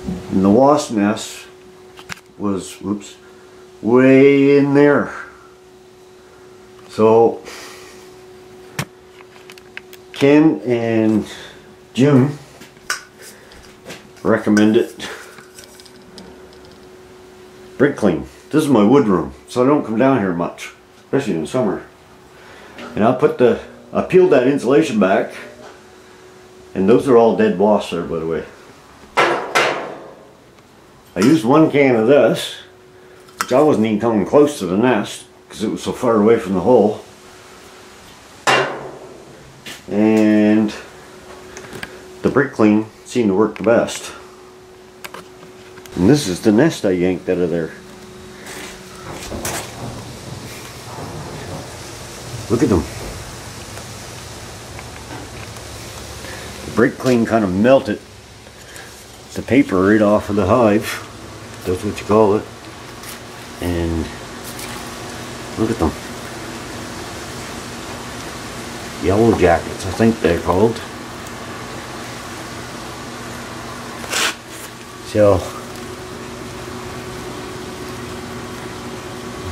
And the wasp nest was, whoops, way in there. So Ken and Jim recommend it. Brake clean. This is my wood room, so I don't come down here much, especially in the summer. And I peeled that insulation back, and those are all dead wasps there, by the way. I used 1 can of this, which I wasn't even coming close to the nest because it was so far away from the hole. And the brake clean seemed to work the best. And this is the nest I yanked out of there. Look at them. The brake clean kind of melted the paper right off of the hive. That's what you call it. And look at them. Yellow jackets, I think they're called. So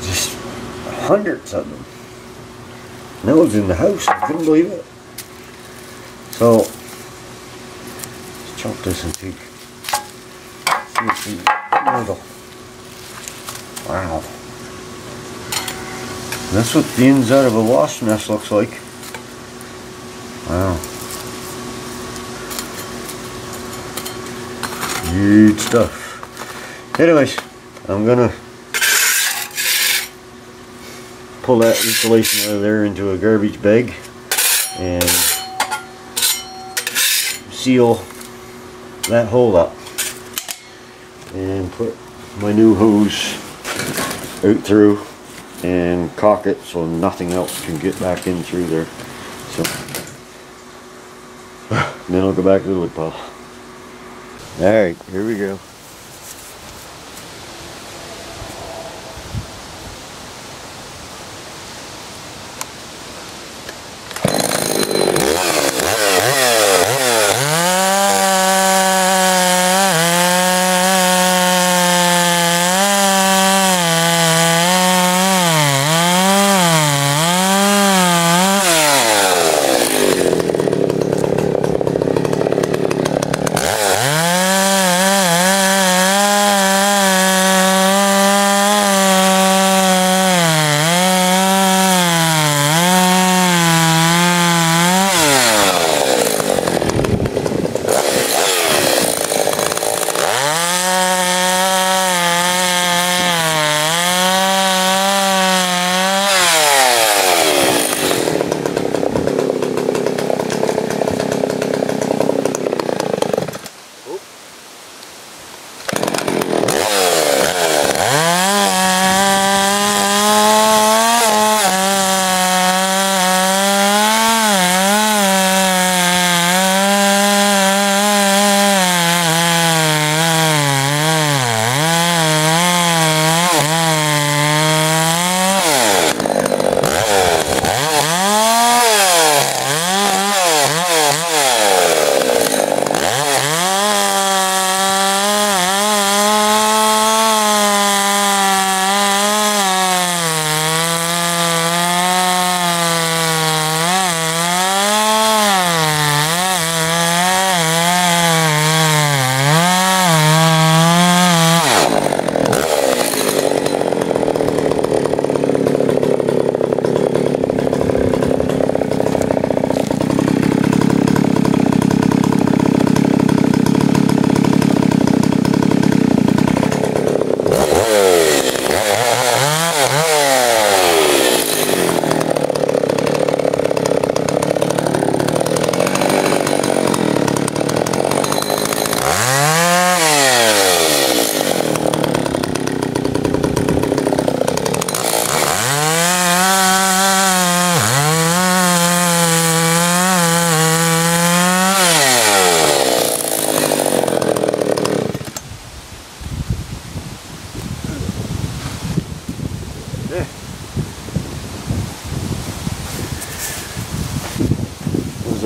just hundreds of them. And that was in the house. I couldn't believe it. So let's chop this in two. Wow. That's what the inside of a wasp nest looks like. Wow. Huge stuff. Anyways, I'm gonna pull that insulation out of there into a garbage bag and seal that hole up and put my new hose out through and caulk it so nothing else can get back in through there. So and then I'll go back to the wood pile. Alright, here we go.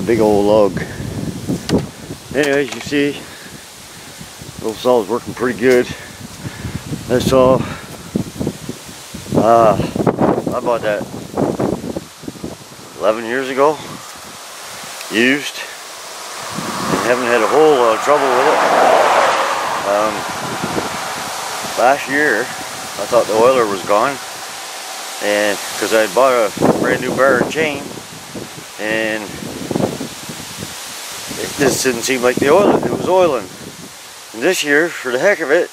Big old log. Anyways, you see Little saw's working pretty good. This saw, I bought that 11 years ago, used, and haven't had a whole lot of trouble with it. Last year, I thought the oiler was gone, and because I had bought a brand new bar and chain, and it just didn't seem like it was oiling. And this year, for the heck of it,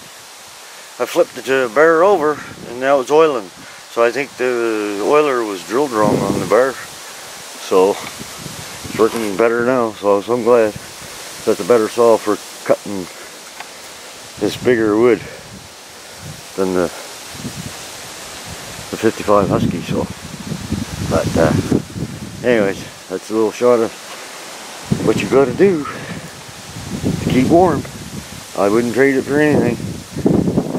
I flipped the bar over, and now it's oiling. So I think the oiler was drilled wrong on the bar. So it's working better now. So I'm glad that's a better saw for cutting this bigger wood than the 55 Husky. So, but anyways, that's a little shot of what you got to do to keep warm. I wouldn't trade it for anything.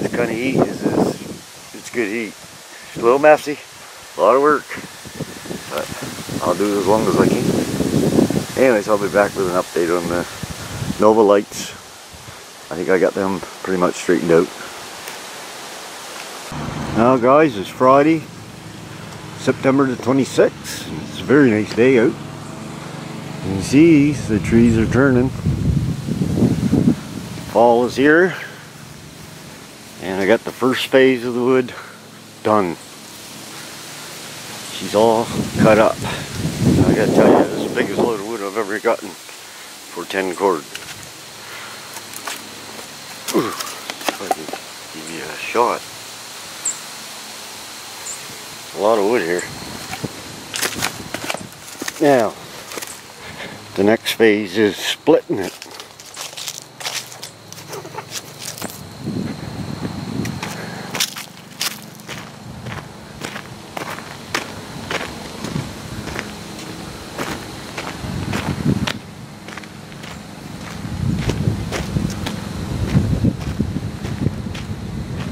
This kind of heat it's good heat. It's a little messy, a lot of work, but I'll do it as long as I can. Anyways, I'll be back with an update on the Nova lights. I think I got them pretty much straightened out. Now guys, it's Friday, September the 26th. It's a very nice day out. You can see the trees are turning. Fall is here, and I got the first phase of the wood done. She's all cut up. I gotta tell you, this is the biggest load of wood I've ever gotten for 10 cord. Ooh, if I can give you a shot. A lot of wood here. Now, the next phase is splitting it.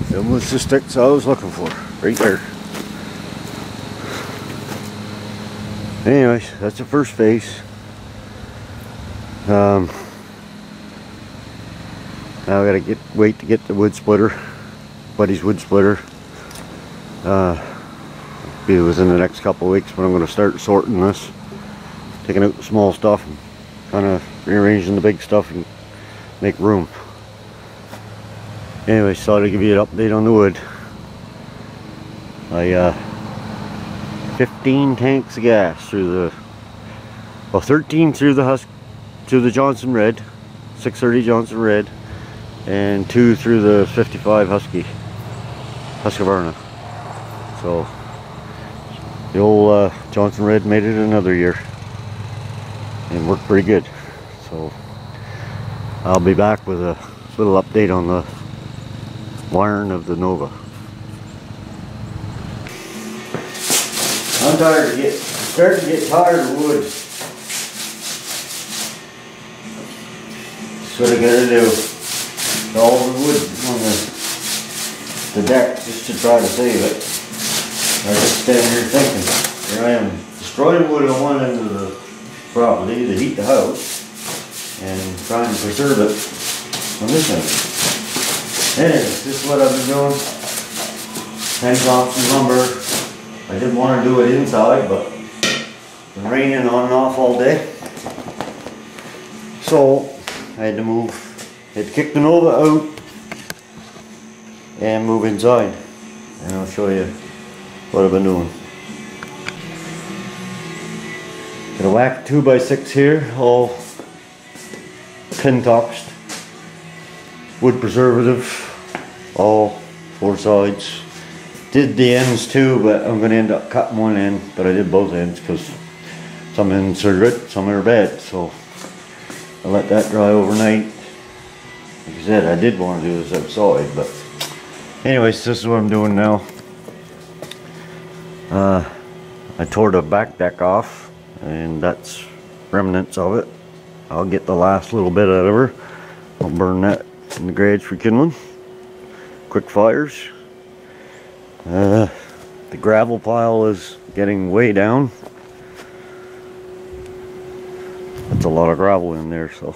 Them was the sticks I was looking for, right there. Anyways, that's the first phase. Now I gotta wait to get the wood splitter, Buddy's wood splitter. Be within the next couple of weeks when I'm going to start sorting this, taking out the small stuff and kind of rearranging the big stuff and make room. Anyways, thought I'd give you an update on the wood. 15 tanks of gas through the, well, 13 through the Johnson Red, 630 Johnson Red, and 2 through the 55 Husqvarna. So the old Johnson Red made it another year and worked pretty good. So I'll be back with a little update on the wiring of the Nova. I'm starting to get tired of wood. That's what I gotta do. All the wood on the deck just to try to save it. I just stand here thinking, here I am destroying wood on one end of the property to heat the house and trying to preserve it on this end. Anyways, this is what I've been doing. 10 blocks of lumber. I didn't want to do it inside, but it's been raining on and off all day. So I had to move, I had to kick the Nova out and move inside. And I'll show you what I've been doing. Got a whack 2x6 here, all pin toxed. Wood preservative, all 4 sides. Did the ends too, but I'm going to end up cutting one end, but I did both ends because some ends are good, some are bad. So I let that dry overnight. Like I said, I did want to do this outside, but anyways, this is what I'm doing now. I tore the back deck off, and that's remnants of it. I'll get the last little bit out of her. I'll burn that in the garage for kindling. Quick fires. The gravel pile is getting way down. That's a lot of gravel in there, so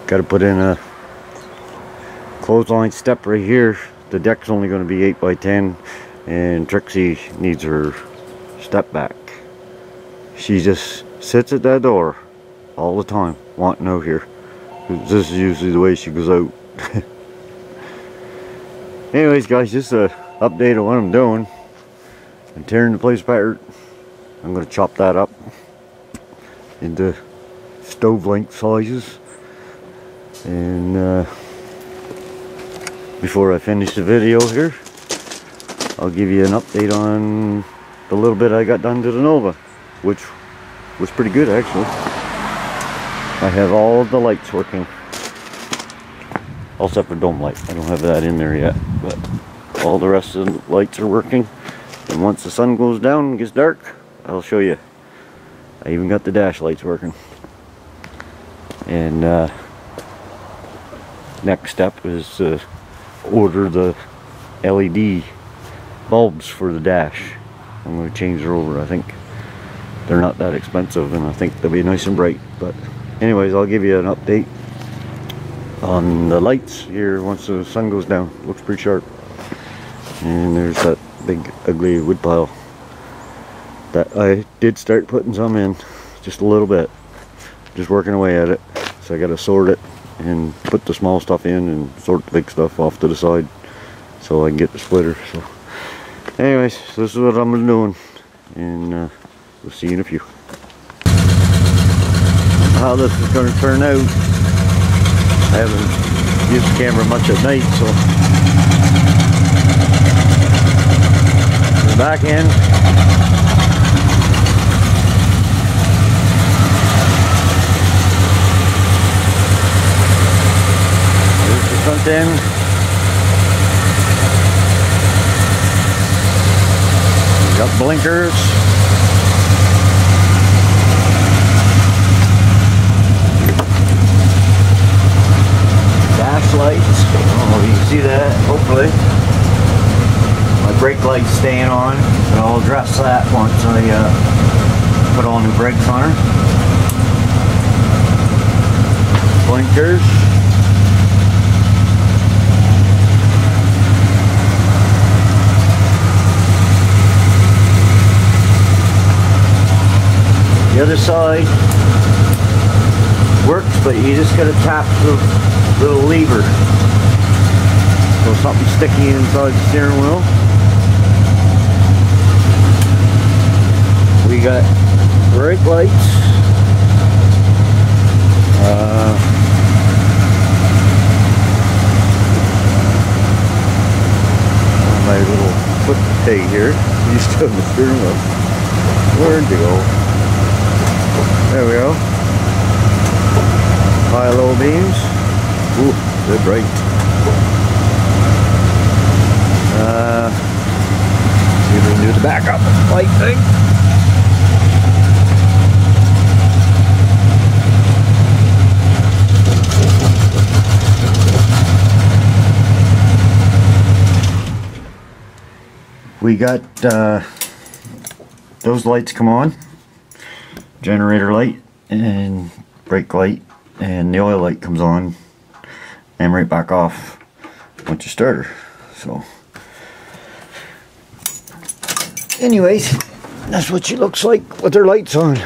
Got to put in a clothesline step right here. The deck's only going to be 8 by 10, and Trixie needs her step back. She just sits at that door all the time wanting out here. This is usually the way she goes out. Anyways guys, just a update of what I'm doing. I'm tearing the place apart. I'm going to chop that up into stove length sizes, and before I finish the video here, I'll give you an update on the little bit I got done to the Nova, which was pretty good actually. I have all the lights working, all except for dome light. I don't have that in there yet, but all the rest of the lights are working. And once the sun goes down and gets dark, I'll show you. I even got the dash lights working. And next step is to order the LED bulbs for the dash. I'm going to change her over. I think they're not that expensive, and I think they'll be nice and bright. But anyways, I'll give you an update on the lights here once the sun goes down. Looks pretty sharp. And there's that big ugly wood pile that I did start putting some in, just a little bit, just working away at it. So I got to sort it and put the small stuff in and sort the big stuff off to the side so I can get the splitter. So anyways, this is what I'm doing, and we'll see you in a few. How this is going to turn out, I haven't used the camera much at night, so the back end, there's the front end. We've got blinkers. Dash lights. Oh, you can see that, hopefully. My brake light's staying on, but I'll address that once I put all new brakes on her. Blinkers. The other side works, but you just gotta tap the little lever so something sticky inside the steering wheel. We got brake lights, my little foot peg here used to have the steering wheel. Where'd they go? There we go. High low beams. Ooh, they're bright. See if we can do the backup light thing. We got those lights come on. Generator light and brake light, and the oil light comes on and right back off once you start her. So anyways, that's what she looks like with her lights on.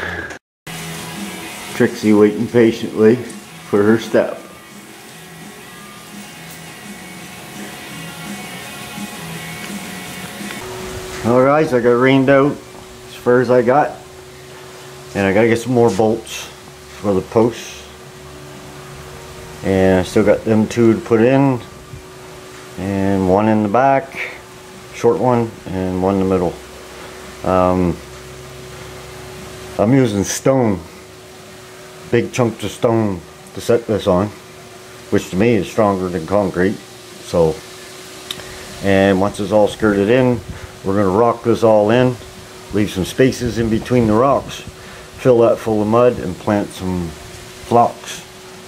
Trixie waiting patiently for her step. Alright, so I got rained out as far as I got. And I gotta get some more bolts for the posts, and I still got them two to put in, and one in the back, short one, and one in the middle. I'm using stone, big chunks of stone to set this on, which to me is stronger than concrete. So, and once it's all skirted in, we're gonna rock this all in, leave some spaces in between the rocks, fill that full of mud, and plant some phlox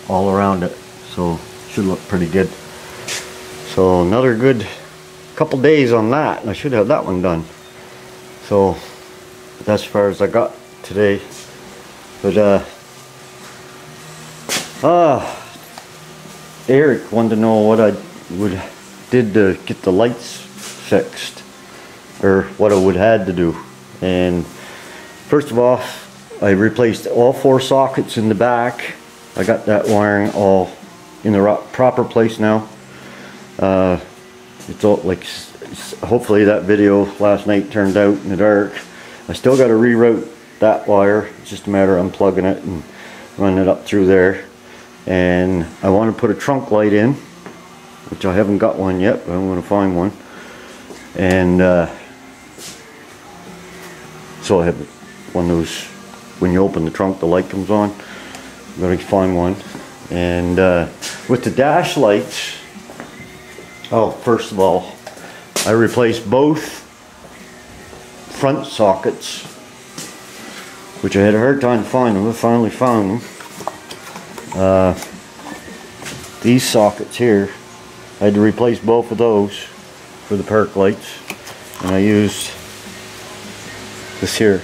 all around it. So should look pretty good. So another good couple days on that, and I should have that one done. So that's as far as I got today. But Eric wanted to know what I did to get the lights fixed, or what I would had to do. And first of all, I replaced all 4 sockets in the back. I got that wiring all in the proper place now. It's all like, hopefully that video last night turned out in the dark. I still got to reroute that wire. It's just a matter of unplugging it and running it up through there. And I want to put a trunk light in, which I haven't got one yet, but I'm going to find one. And so I have one of those, when you open the trunk the light comes on. I'm going to find one. And with the dash lights, oh, first of all, I replaced both front sockets, which I had a hard time finding. I finally found them. These sockets here, I had to replace both of those for the park lights, and I used this here.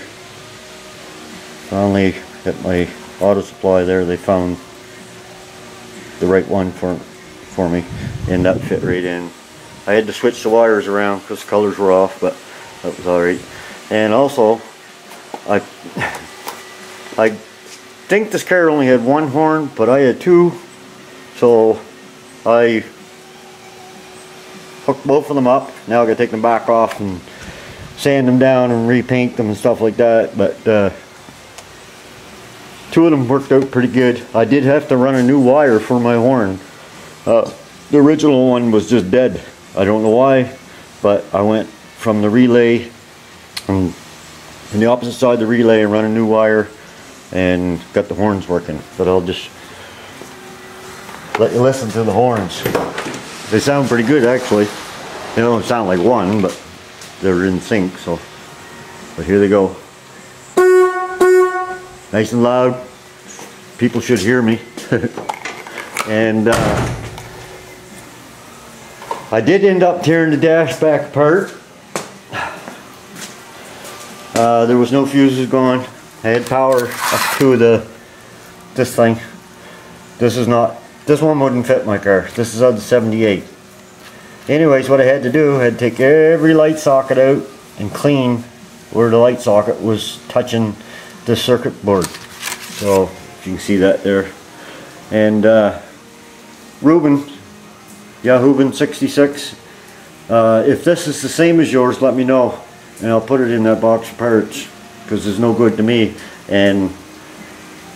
Finally at my auto supply there, they found the right one for me, and that fit right in. I had to switch the wires around because the colors were off, but that was alright. And also, I think this car only had 1 horn, but I had 2, so I hooked both of them up. Now I gotta take them back off and sand them down and repaint them and stuff like that. But 2 of them worked out pretty good. I did have to run a new wire for my horn. The original one was just dead. I don't know why, but I went from the relay and from the opposite side of the relay and run a new wire and got the horns working. But I'll just let you listen to the horns. They sound pretty good, actually. They don't sound like one, but they're in sync. So, but here they go. Nice and loud. People should hear me. And I did end up tearing the dash back apart. There was no fuses going. I had power up to this thing. This one wouldn't fit my car. This is of the 78. Anyways, what I had to do, I had to take every light socket out and clean where the light socket was touching the circuit board. So if you can see that there. And Ruben, Yahooben 66, if this is the same as yours, let me know and I'll put it in that box of parts, because it's no good to me. And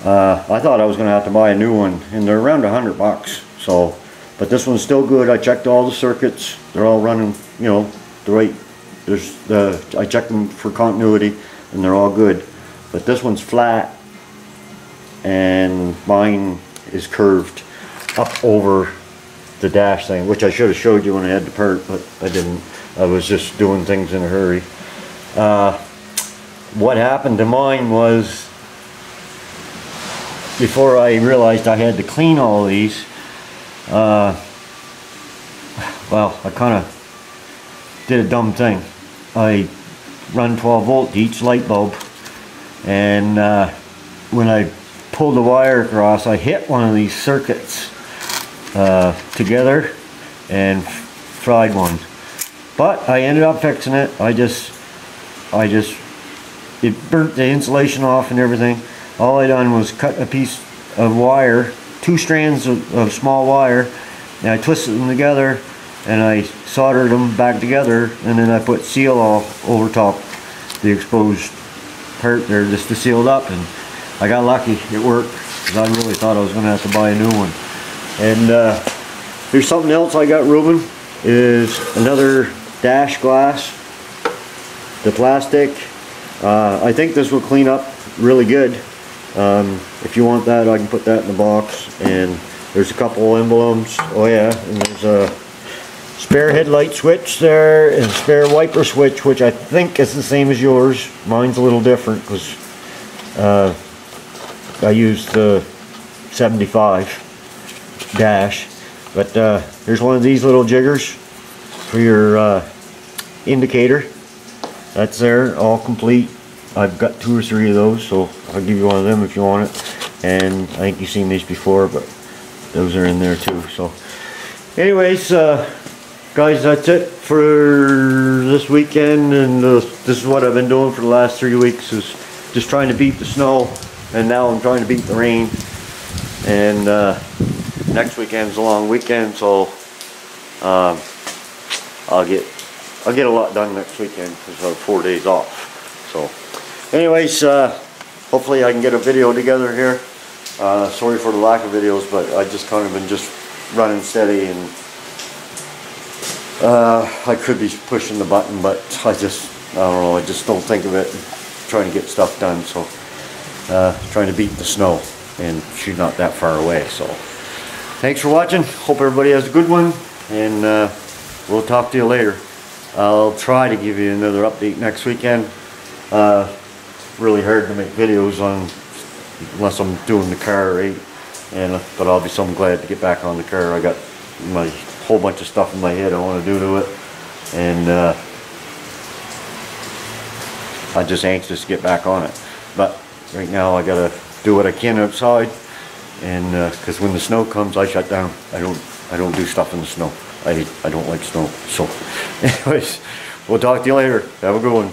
I thought I was going to have to buy a new one, and they're around $100. So, but this one's still good. I checked all the circuits; they're all running, you know, the right. I checked them for continuity, and they're all good. But this one's flat, and mine is curved up over the dash thing, which I should have showed you when I had the part, but I didn't. I was just doing things in a hurry. What happened to mine was, before I realized I had to clean all of these, well, I kind of did a dumb thing. I run 12 volt to each light bulb, and when I pulled the wire across, I hit one of these circuits together and fried one. But I ended up fixing it. It burnt the insulation off and everything. All I done was cut a piece of wire, 2 strands of small wire, and I twisted them together and I soldered them back together, and then I put seal all over top the exposed part there just to seal it up, and I got lucky. It worked, because I really thought I was going to have to buy a new one. And there's something else I got, Ruben, is another dash glass. The plastic, I think this will clean up really good. If you want that, I can put that in the box. And there's a couple emblems. Oh yeah, and there's a spare headlight switch there and a spare wiper switch, which I think is the same as yours. Mine's a little different because I used the 75 dash. But here's one of these little jiggers for your indicator. That's there, all complete. I've got 2 or 3 of those, so I'll give you one of them if you want it. And I think you've seen these before, but those are in there too. So anyways, guys, that's it for this weekend, and this is what I've been doing for the last 3 weeks, is just trying to beat the snow, and now I'm trying to beat the rain. And next weekend's a long weekend, so I'll get a lot done next weekend because I have 4 days off. So anyways, hopefully I can get a video together here. Sorry for the lack of videos, but I just kind of been just running steady, and I could be pushing the button, but I don't know, I just don't think of it, trying to get stuff done. So trying to beat the snow, and she's not that far away. So thanks for watching. Hope everybody has a good one, and we'll talk to you later. I'll try to give you another update next weekend. Really hard to make videos on unless I'm doing the car, right? But I'll be so glad to get back on the car. I got my whole bunch of stuff in my head I want to do to it, and I'm just anxious to get back on it. But right now I gotta do what I can outside, and because when the snow comes, I shut down. I don't do stuff in the snow. I don't like snow. So anyways, we'll talk to you later. Have a good one.